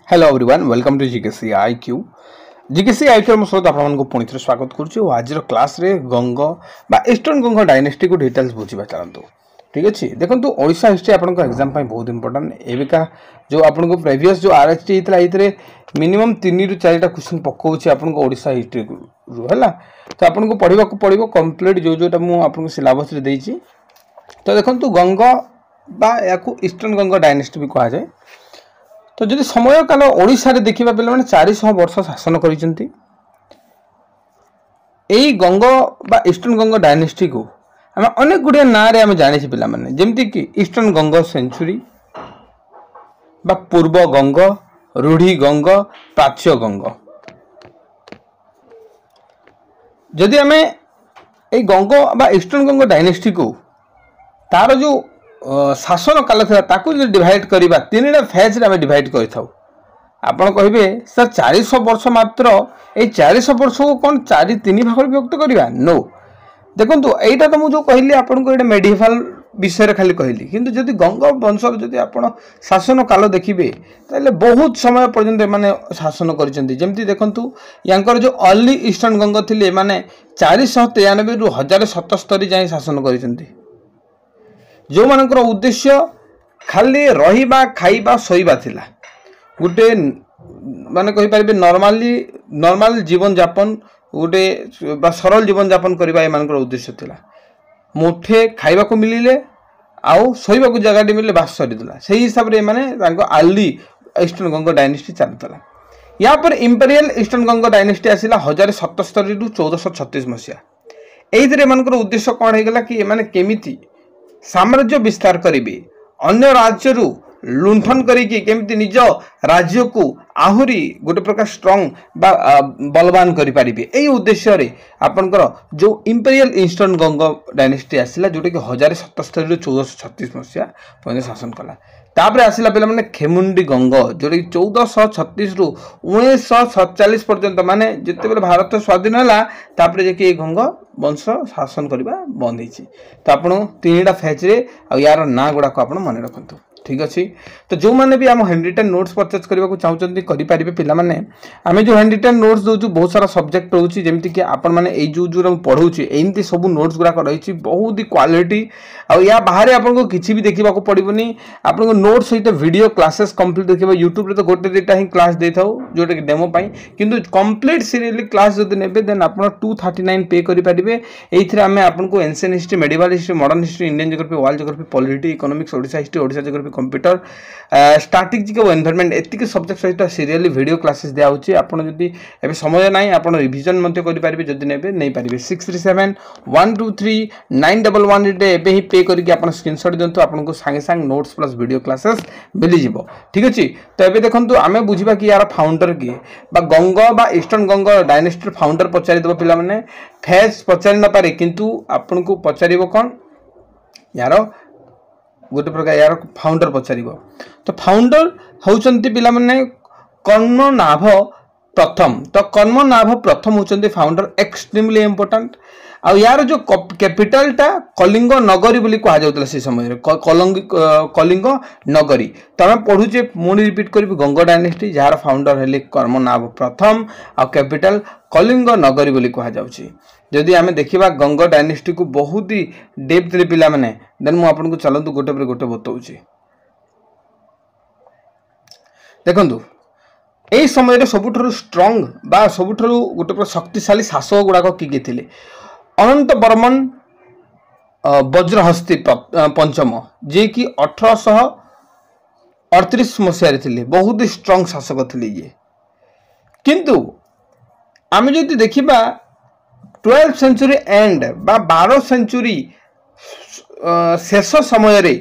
Hello everyone welcome to GKC IQ GKC IQ सहित आपको पुणी थे स्वागत करुँ आज क्लास रे गंग बा ईस्टर्न गंग डायनेस्टी को डिटेल्स बुझा चलतु ठीक अच्छे देखो ओडिशा हिस्ट्री आपको एग्जाम बहुत इंपोर्टेंट एबिका जो आपको प्रीवियस जो आरएचटी होता है मिनिमम 3 ରୁ 4 क्वेश्चन पकाऊँ आपको ओडिशा हिस्ट्री है तो आपको पढ़ा पड़ो कम्प्लीट जो जोटा मुझे सिलेबस देती तो देखो गंग बा या ईस्टर्न गंग डायनेस्टी भी कहुए तो जदि समय काल ओडिशा रे देखिबा बेले माने 400 वर्ष शासन करिसेंती एई गंग बा ईस्टर्न गंग डायनेस्टी को हम अनेक गुडिया ना रे हम जानि छि पिला माने जेमति कि ईस्टर्न गंग सेंचुरी बा पूर्व गंग रूढ़ी गंग प्राच्य गंग जदि हमें एई गंग बा ईस्टर्न गंग डायनेस्टी को तार जो शासन काल था ताकू जो डिवाइड करवा 3टा फेज रे हमें डिवाइड करथाउ आपण कहिबे सर 400 वर्ष मात्र ए 400 वर्ष को कोन 3 भाग विभक्त करवा नो देखंतु एटा तो मु जो कहली आपण को एटा मेडिवल विषय रे खाली कहली किंतु जदि गंग वंश जदि आपण शासन काल देखिबे ताले बहुत समय पर्यंत माने शासन करिसेंती जेमति देखंतु यांकर जो अर्ली ईस्टर्न गंग थिले माने 493 रु 1077 जाय शासन करिसेंती जो मानकर उद्देश्य खाली रहिबा खाइबा सोइबा थिला गुटे माने कहि परिबे नॉर्मल जीवन यापन गुटे बा सरल जीवन यापन करबा ए मानकर उद्देश्य थिला मुठे खाइबा को मिलिले आउ सोइबा को जगह मिले बास सरीदला सही हिसाब रे माने तांको आर्ली ईस्टर्न गंग डायनेस्टी चलतला या पर इंपीरियल ईस्टर्न गंग डायनेस्टी आसिला 1077 रु 1436 मसिया एइतरे मानकर उद्देश्य कोन हेगला कि माने केमिति साम्राज्य विस्तार करेंगे अन्य राज्य लुंठन करिकी केमती निज राज्य को आहुरी गोटे प्रकार स्ट्रंग बलवान करि पारिबे एई उद्देश्य रे आपनकर जो इंपीरियल ईस्टर्न गंग डायनेस्टी आसिला जोटे कि 1077 रु 1436 मसिया पने शासन कला तापर आसिला पेला माने खेमुंडी गंग जोटे 1436 रु 1947 पर्यंत माने जते बेले भारत स्वाधीन हला तापर जे कि गंग वंश शासन करबा बंद हिची तो आपण 3टा फेज रे आ यार ना गुडा को आपण मन रखंतु ठीक अच्छे तो जो मैंने भी आम हैंडरिटन नोट्स परचेज करने को चाहते करेंगे पिला माने आम जो हैंडरिटन नोट्स दूसरी बहुत सारा सब्जेक्ट रोचे जमीक कि आपण मैंने जो पढ़ाऊँ एमती सब नोट्स गुड़ाक रही बहुत ही क्वालिटी आ या बाहर आपको किसी भी देखा पड़ोनी आपको नोट्स सहित वीडियो क्लासेस कंप्लीट देखा यूट्यूब तो गोटे दुटा ही क्लास दे था जोटा कि डेमो किंतु कंप्लीट सीरियली क्लास जब ने देन आप 239 पे करेंगे ये आम आपको ancient history medieval history modern history Indian geography world geography polity economics Odisha history Odisha geography computer strategic और एनवायरनमेंट एतिक सब्जेक्ट सहित सीरियली वीडियो क्लासेस दिया होची आपण जदी एबे समय नाही आपण रिवीजन मध्ये करि पारिबे जदी नेबे नै पारिबे 6371239111 रे एबे ही पे करिके आपण स्क्रीनशॉट दियंतु आपण को संगे संग नोट्स प्लस वीडियो क्लासेस मिली जिवो ठीक अछि तो एबे देखंतु आमे बुझिबा कि यार फाउंडर की बा गंग बा ईस्टर्न गंग डायनेस्टी फाउंडर पचारि देबो पिला माने फेज पचारि न पारे किंतु आपण को पचारिबो कोन यार गोटे प्रकार यार फाउंडर पचार तो फाउंडर होचंती पिला माने कर्मनाभ प्रथम तो कर्मनाभ प्रथम होचंती फाउंडर एक्सट्रीमली इंपोर्टेंट आ यार जो कैपिटल टा कलिंग नगरी बोली कहा जाउतला से समय रे कलिंग नगरी तो हम पढुचे मुनी रिपीट करबी गंग डायनेस्टी जार फाउंडर हेले कर्मनाभ प्रथम आ कैपिटल कलिंग नगरी बोली कहा जाउची जदि आमे देखिबा गंग डायनेस्टी को बहुत ही डेप्थ रे पिला माने देन मु आपन को चलंतु गोटे पर गोटे बताउची देखंतु एई समय रे सबुठरो स्ट्रांग बा सबुठरो गोटे पर शक्तिशाली शासक गुडा को किगे थिले अनंत बर्मन वज्रहस्ती पंचम जे कि 1838 मसिया रे थिले बहुत ही स्ट्रांग शासक थिले ये किंतु आमे जदि देखिबा 12th सेंचुरी एंड बा 12 सेंचुरी शेष समय रे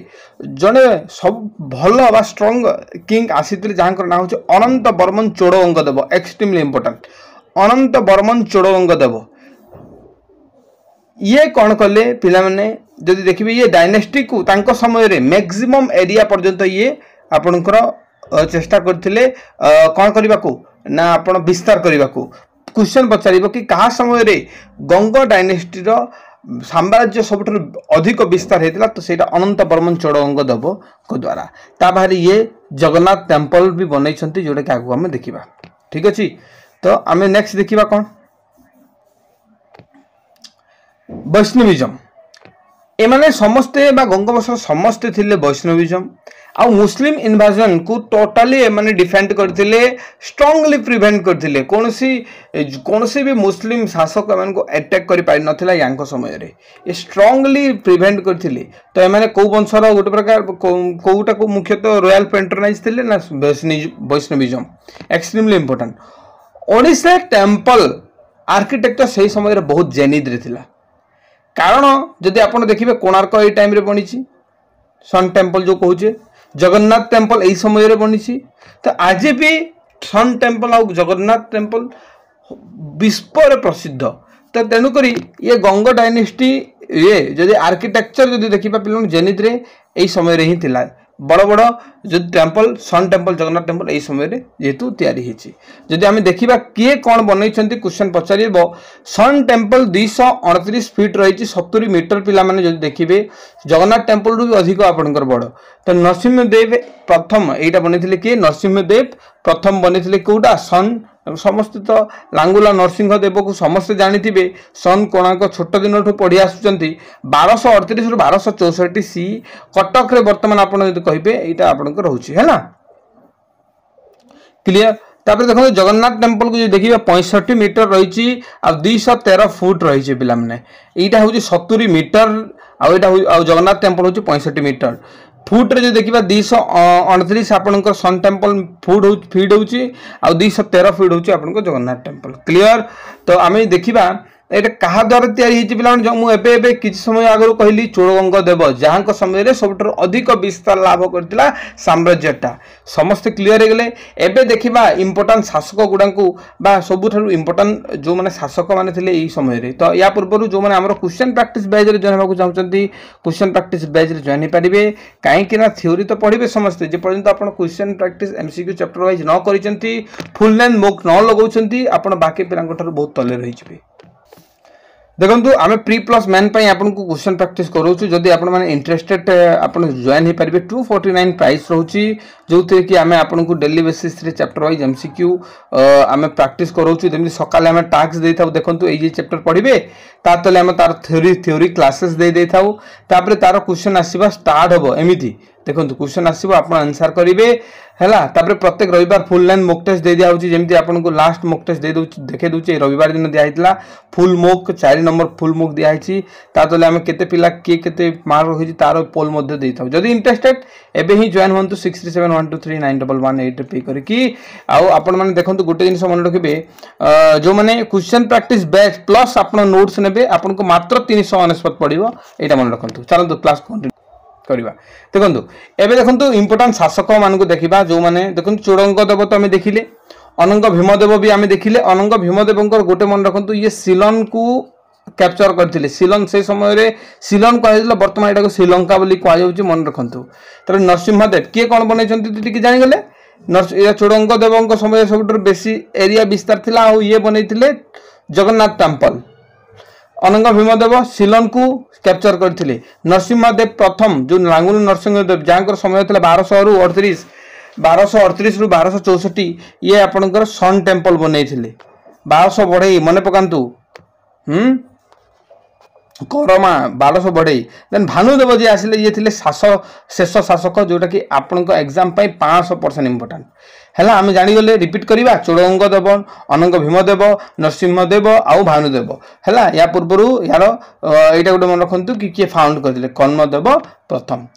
जने सब भल बा स्ट्रांग किंग आसीथिले जहाँकर ना होचे अनंत बर्मन चोड़गंगदेव एक्सट्रीमली इंपोर्टेंट अनंत बर्मन चोड़गंगदेव ये कौन कले पिला माने जदि देखिबे ये डायनेस्टी को तांको समय रे मैक्सिमम एरिया पर्यंत ये आपनकर चेष्टा करथिले कौन करबा को ना आपण विस्तार करबा को क्वेश्चन पचारिबो कि कहा समय रे गंग डायनेस्टी रो साम्राज्य सबुठ अधिक विस्तार होता तो सहीटा अनंत बर्मन चोड़गंग देव को द्वारा ता बाहर ये जगन्नाथ टेम्पल भी बनई जोटा कि आगे आम देखा ठीक अच्छे। तो आम नेक्स्ट देखा कौन वैष्णविजम एमाने समस्ते गंगवंश समस्ते थिले वैष्णविजम आ मुस्लिम इन्वाजन को टोटाली एमाने डिफेंड करथिले स्ट्रांगली प्रिवेंट करथिले कोनसी भी मुस्लिम शासक एमान को अटैक करि पाइ नथिला यांको समय रे ए स्ट्रांगली प्रिवेंट करथिले। तो एमाने को वंशर गोटे प्रकार कोउटा को मुख्यतः रॉयल पैट्रोनाइज थिले ना Vaishnavism extremely important. Odisha temple architecture सही समय रे बहुत जेनिद रे थिला कारण जदि आपण देखिबे कोणार्क ए टाइम रे बनी सन टेम्पल जो कहूचे जगन्नाथ टेम्पल यही समय बनी तो आज भी सन टेम्पल आ जगन्नाथ टेम्पल विश्व प्रसिद्ध। तो तेणुक ये गंग डायनेस्टी ये जदि आर्किटेक्चर जदि देखा पे जेनिद रे यही समय ही थिला बड़ बड़ जो temple sun temple Jagannath temple यही समय जेहेतु तैयारी जदि आम देखा किए कौन बनई क्वेश्चन पचार सन टेम्पल 229 फीट रही 70 मीटर पिला माने जदि देखिए जगन्नाथ टेम्पल भी अधिक आपंकर बड़। तो नरसिंहदेव प्रथम यहाँ बनी किए नरसिंहदेव प्रथम बनी कौटा सन समस्त तो लांगुला नरसिंह देव को समस्ते जानी सन कोणार्क छोट दिन पढ़ी आसुँच 1238 रु 1264 सी कटक रे बर्तमान आप कहे यहाँ आपंकर रोचे है क्लियर। तापर देखो जगन्नाथ टेम्पल को देखिए 65 मीटर रही 213 फुट रही पे यहाँ हूँ 70 मीटर आ जगन्नाथ टेम्पल हूँ 65 मीटर फुट रे जो देखा 229 आपंकर सन टेम्पल फीड हो 213 फीट हूँ आपंकर जगन्नाथ टेम्पल क्लियर। तो आम देखा ये क्या द्वारा या मुझे किसी समय आगु कहली चोड़गंग देव जहाँ समय सब अधिक विस्तार लाभ करता साम्राज्यटा समस्ते क्लीयर हो गले। एबे देखा इंपोर्टाट शासक गुड़ा सबुठ इंपोर्टाट जो मैंने शासक मैंने समय रे। तो या पूर्व जो मैंने आम क्वेश्चन प्रैक्टिस बैच रे जॉइन होगा चाहते क्वेश्चन प्रैक्टिस बैच रे जॉइन हो पारे कहीं थ्योरी तो पढ़े समस्ते जेपर्यंत आप question practice MCQ chapter wise न कर फुल लेंथ बुक न लगाउछंती आप बाकी पिलांक ठाରୁ बहुत तले रही जिवे। देखो आम प्री प्लस मैन आपन को क्वेश्चन प्रैक्टिस करोछु जदि आपण माने इंटरेस्टेड आपण जॉइन हो पारे 249 प्राइस रोची जो थे कि आम आपन को डेली बेसिस रे चैप्टर वाइज एमसीक्यू आम प्रैक्टिस करोछु जमी सकाले आम टास्क दे थाउ देखंतु एई जे चैप्टर पढ़िबे ता तले आम तार थ्योरी क्लासेस दे थाउ तापर तार क्वेश्चन आसीबा स्टार्ट होबो एमिति देखो क्वेश्चन आसीबो आपण आंसर करिवे हैला। तापर प्रत्येक रविवार फुल लेंथ मॉक टेस्ट दे दिया होची जेमति आपन को लास्ट मॉक टेस्ट दे दोची देखे दोची रविवार दिन दिया हितला full mock 4 number full mock दिया हिची ता तले हम केते पिला केते मार्क होची तारो पोल मध्ये दे थाउ जदी इंटरेस्टेड एबे ही जॉइन होंतु 6371239118 पे करकी आ आपन माने देखंतु गोटे जिंस मन रखिबे जो माने क्वेश्चन प्रैक्टिस बैच प्लस आपन नोट्स नेबे आपन को मात्र 349 पड़िबो एटा मन रखंतु चलंतु क्लास कंटिन्यू करवा। देखो एबे देखो इंपोर्टाट शासक मान को देखा जो मैंने देखो चोड़गंग देव तो आम देखिले अनंग भीमदेव भी आम देखिले अनंग भीमदेव गोटे मन रखु ये सिलन को कैप्चर करते सिलन से समय रे सिलन कह बर्तमान यहाँ श्रीलंका कहुच्छे मन रखु। तर नरसिंहदेव किए कौन बनई जानीगले चोड़गंग देव समय सब बेसी एरिया विस्तार था ये बनई जगन्नाथ टेम्पल अनंग भीमदेव सिलन को कैप्चर करते नरसिंहदेव प्रथम जो लांगुल नरसिंहदेव जहाँ समय था 1238 रु 1264 ये आपंकर सन टेम्पल बनई 1200 बढ़ई मन पकातु करमा 1200 बढ़ई देन भानुदेव जी आसिले ये थे शेष शासक जोटा कि आपण एग्जाम 500% इंपोर्टेंट है आम जानीगले रिपीट करवा चोड़गंग देव अनंग भीमदेव नरसिंहदेव आउ भानुदेव है या पूर्वर यार यहाँ गोटे मन रखु कि किए फाउंड करते कर्णदेव प्रथम।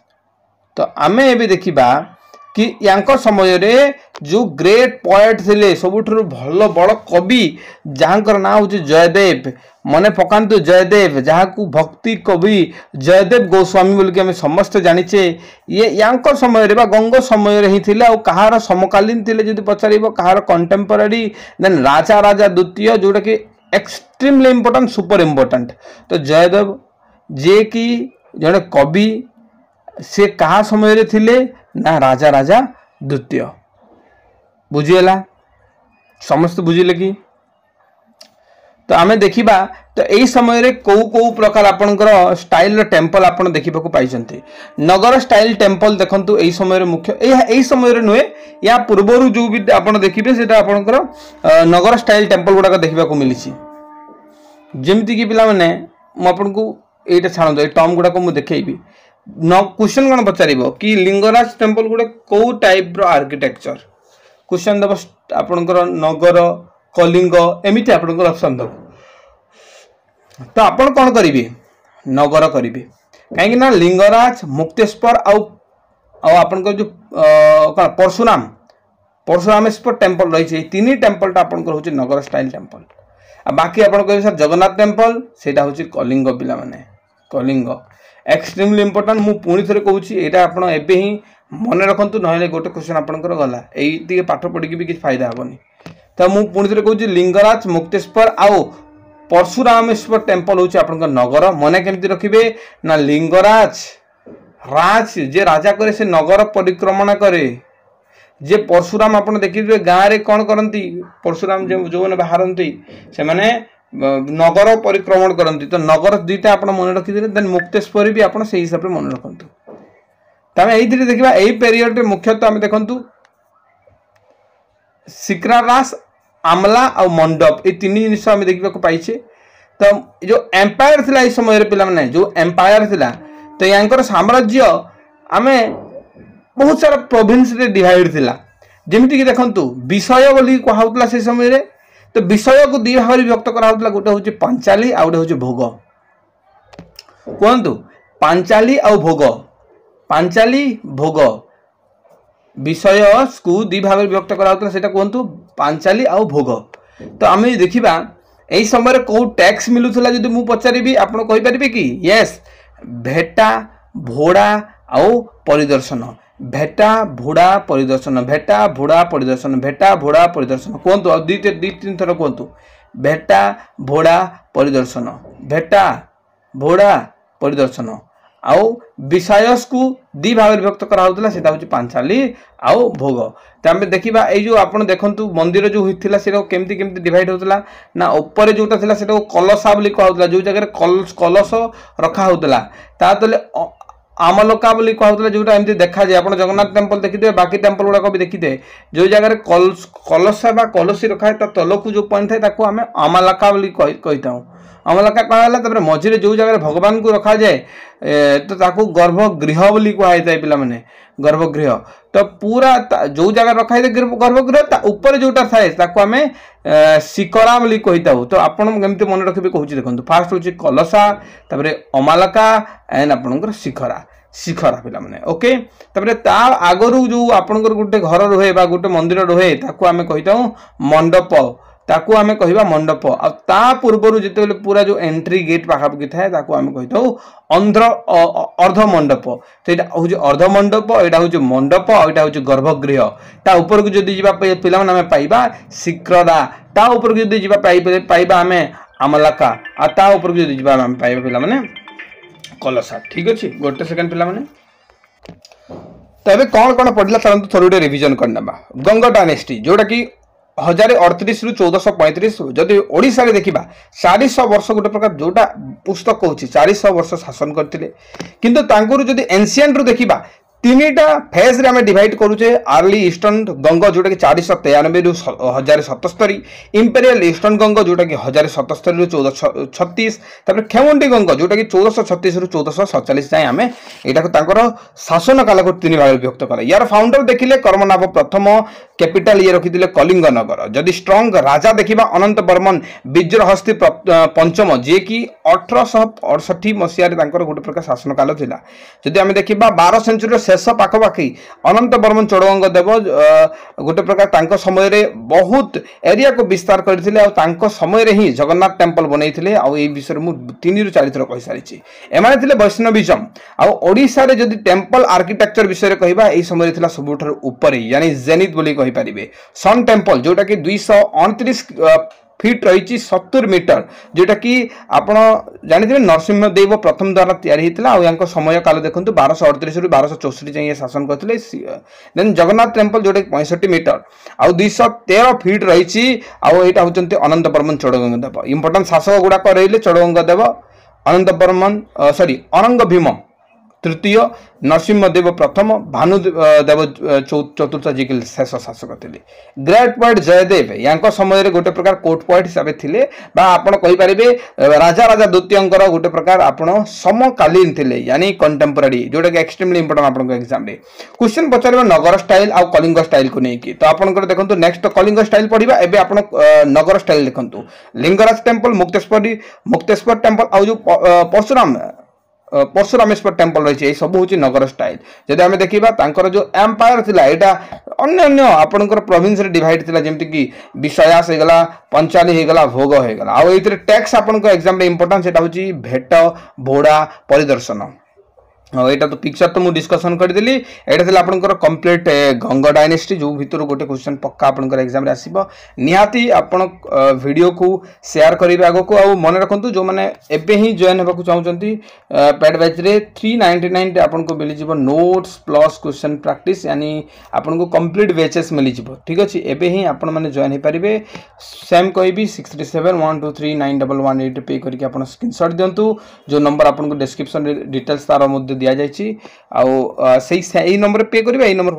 तो आम ए देखा कि यांको समय रे जो ग्रेट पोएट थे सबुठ भल बड़ कवि जहाँकर ना हूँ जयदेव मन पकातु जयदेव जहाँ को भक्ति कवि जयदेव गोस्वामी बोल के समस्ते जानीचे ये यांको समय रे गंग समय ही थे आ कहार समकालीन थे जो पचार कहार कंटेम्पोरारी देन राजा राजा द्वितीय जोटा कि एक्सट्रीमली इंपोर्टेंट सुपर इंपोर्टेंट। तो जयदेव जे कि जड़े कवि से कहा समय रे थिले ना राजा राजा द्वितीय बुझीगला समस्त बुझिले कि। तो आमे देखिबा तो एई समय रे को प्रकार आपनकर स्टाइल रो टेंपल आपन देखिबा को पाइछन्ते नगर स्टाइल टेंपल देखंतु एई समय रे मुख्य एई समय रे नुए या पूर्वरु जो भी आपन देखिबे सेटा आपनकर नगर स्टाइल टेंपल गुडा देखिबा को मिलिछि जेमिति कि पिला माने म आपन को एटा छाणो ए टर्म गुडा को मु देखैबी न क्वेश्चन कोन पचारिबो कि लिंगराज टेंपल गुडा को टाइप रो आर्किटेक्चर क्वेश्चन दब आपनकर नगर कलिंग एमिति आपनकर ऑप्शन दब तो आपण कौन करिवे नगर करिवे कहीं ना लिंगराज मुक्तेश्वर आपन जो परशुराम परशुरामेश्वर टेम्पल रही तीन टेम्पल आपन होची नगर स्टाइल टेम्पल आ बाकी आपन कहिबे सर जगन्नाथ टेम्पल सेटा होची कलिंग पिला माने कलिंग एक्सट्रीमली इंपोर्टेंट मु पुणी थरे कहूची एटा आपन एबे ही मन रखंतु नहले गोटे क्वेश्चन आपनकर गला एई दिके पाठ पढी के भी किछ फायदा हबनी तो मु पुणी थरे कहूची लिंगराज मुक्तेश्वर आउ परशुरामेश्वर टेम्पल होची आपनकर नगर मने केमति रखिबे ना लिंगराज राज जे राजा करे से नगर परिक्रमण करे जे परशुराम आपन देखिबे गाँ रे कोन करंती परशुराम जो ने बाहरंती से माने नगर परिक्रमण करंती तो नगर दुईटा आपन मन रखि दिले देन मुक्तेश्वर भी आपन सेही हिसाब रे मन रखंतु तमे एई दिले देखिबा एई पीरियड रे मुख्यतः हम देखंतु सिकरारास आमला और मंडप ये तीन जिनिस आम देखा पाइछे तो जो एम्पायर थिला इस समय पिला माने जो एम्पायर थिला तो यांकर साम्राज्य आमे बहुत सारा प्रोविंस रे डिवाइड थिला जेमिति कि देखंतु विषय बोली कहउतला से समय रे तो विषय को दी भाग व्यक्त कराउतला गोटे होची पांचाली आ गोटे होची भोग कहंतु पांचाली आ भोग पांचाली भोग विषय को दी भाग व्यक्त कराउतला सेटा कहंतु पांचाली आ भोग तो आम देखा यही समय कौ टैक्स मिलूला जदि मु पचारि आपड़ कहींपारे कि यस भेटा भोड़ा आउ परिदर्शन भेटा भोड़ा परिदर्शन भेटा भोड़ा परिदर्शन भेटा भोड़ा परिदर्शन कहतु दी तीन थर कहतु भेटा भोड़ा परिदर्शन भेटा भोड़ा परिदर्शन आउ विषयस को दी भाग व्यक्त कराउतला सेटा होची पांचाली आउ भोग तो आम देखा ये जो आप देखु मंदिर जो होता है केमती केमती डिवाइड होता ना ऊपर जोटा था से कलसा बोली कहला जो जगह कलश रखा होता ता तले आमलका बोली कहला जोटा एमती देखा जाए आप जगन्नाथ टेम्पल देखिए बाकी टेम्पल गुड़ाक भी देखिए जो जगह कलसा बा कलसी रखा है तल को जो पॉइंट है ताको आम आमलका बोली कही था अमलका कहला मझे जो जगह भगवान को रखा जाए तो ताकू गर्भगृह बोली कहुए पिला माने गर्भगृह तो पूरा जो जगह रखा है गर्भगृह ऊपर जोटा थाए ताकू आम शिखरा बोली कही था तो आपन केमती मन रखिए कहूँ देखो फास्ट हूँ कलसा तापर अमालका एंड आपनकर शिखरा शिखरा पिला माने ओके तापर ता आगरू जो आपनकर गोटे घर रहे बा गोटे मंदिर रहे ताकू आम कही था मंडप ताकू आमे कहिबा मंडप आ ता पूर्वरु जेते पूरा जो एंट्री गेट पाखापाखि थाए ताकू आमे कहिथौ अर्ध मंडप तो एटा होजे अर्ध मंडप एटा होजे मंडप एटा होजे गर्भगृह ता ऊपर को जदी जिबा पिला माने आमे पाइबा शिखरा ता ऊपर को जदी जिबा पाइबा आमे अमलका आ ता ऊपर को जदी जिबा आमे पाइबा पिला माने कलसा ठीक अछि गोटे सेकंड पिला माने तबे कोन कोन पडला तरंतु थोड़े रिवीजन करनबा गंगा डायनेस्टी जोटा कि 1038 रु 1435 जदि ओडिशा रे देखिबा 400 वर्ष गोटे प्रकार जोटा पुस्तक कहूँ 400 वर्ष शासन करथिले किंतु तांकुरु जदि एंशिएंट रु देखिबा तीनटा फेज रे हमें डिवाइड करूचे अर्ली ईस्टर्न गंगा जोटा कि 493 रु 1077 इंपेरियल ईस्टर्न गंगा जोटा कि 1077 रु 1436 तापर खेमुंडी गंगा जोटा कि 1436 रु 1447 जाय हमें एटा को तांकर शासन काल को तीन भाग व्यक्त करा यार फाउंडर देखिले कर्मनाभ प्रथम कैपिटल ये रखिदिले कलिंग नगर जदि स्ट्रांग राजा देखिबा अनंत बर्मन विजयहस्ती पंचम जे कि 1868 मसिया रे तांकर गोटे प्रकार शासन काल थिला जदि हमें देखिबा 12 सेंचुरी शेष पाखपाखि अनंत बर्मन चोड़गंग देव गोटे प्रकार तांको समय रे बहुत एरिया को विस्तार करथिले आ तांको समय रे ही जगन्नाथ टेम्पल बनैथिले आ ए विषय मु 3 रु 4 थर कहि सारिछि एमाने थिले वैष्णविज्म आ ओडिसा रे जदि टेम्पल आर्किटेक्चर विषय रे कहिबा ए समय रे थिला सबुठर ऊपर यानी जेनिथ बोली कहि परिबे सन टेम्पल जोटा कि 229 फिट रही 70 मीटर जोटा कि आप जानते नरसिंहदेव प्रथम द्वारा या समय काल देखो 1238 रु 1264 जाए शासन करते। देन जगन्नाथ टेम्पल जोटा 65 मीटर आउ 213 फिट रही आईटा हूँ अनंत बर्मन चोड़गंगदेव इंपोर्टां शासक गुड़ाक रही चोड़गंगदेव अनंत बर्मन सॉरी अनंग भीम तृतीय नरसिंहदेव प्रथम भानुदेव चतुर्थ जी शेष शासक थे। ग्रेट पोएट जयदेव या समय गोटे प्रकार कोर्ट पोएट हिसाब से आपरे राजा राजा द्वितीय गोटे प्रकार आप समकालीन थे यानी कंटेम्पोरारी जोटा कि एक्सट्रीमली इंपोर्टेंट आप एग्जाम क्वेश्चन पचार नगर स्टाइल आउ कलिंग स्टाइल को लेकिन तो आप देखो नेक्स्ट कलिंग स्टाइल पढ़ा एवं आप नगर स्टाइल देखो लिंगराज टेम्पल मुक्तेश्वर टेम्पल आउ जो परशुरामेश्वर टेम्पल रही सब हूँ नगर स्टाइल। जदि आम देखा जो एम्पायर थिला एटा अन्य आपणकर प्रोविंस रे डिवाइड थिला जेमति कि विषयास होगला पंचाली होगला भोग होगला आउ एथिरे टैक्स आपणको एग्जाम रे इंपोर्टेंट सेटा होची भेट भोड़ा परिदर्शन। यहाँ तो पिक्चर तो मुझे डिस्कसन करदेली यहाँ थी आपंकर कंप्लीट गंग डायनेस्टी जो भर गोटे क्वेश्चन पक्का आपंकर एग्जाम रे आसीबो निहाती आपण वीडियो को शेयर करेंगे आग को आउ मन रखु जो मैंने एबे ही जॉइन होगा चाहते पेड बैच रे 399 आपको मिल जाव नोट्स प्लस क्वेश्चन प्रैक्टिस यानी आपको कंप्लीट बैचेस मिल जाव ठीक अच्छे एबे ही आपण मैंने जॉइन हो पारे सेम कहबी 6371239118 पे करके आप स्क्रीनशॉट दिंतु जो नंबर आपको डिस्क्रिप्शन डिटेल्स तार दि जाइए नंबर पे करेंगे नंबर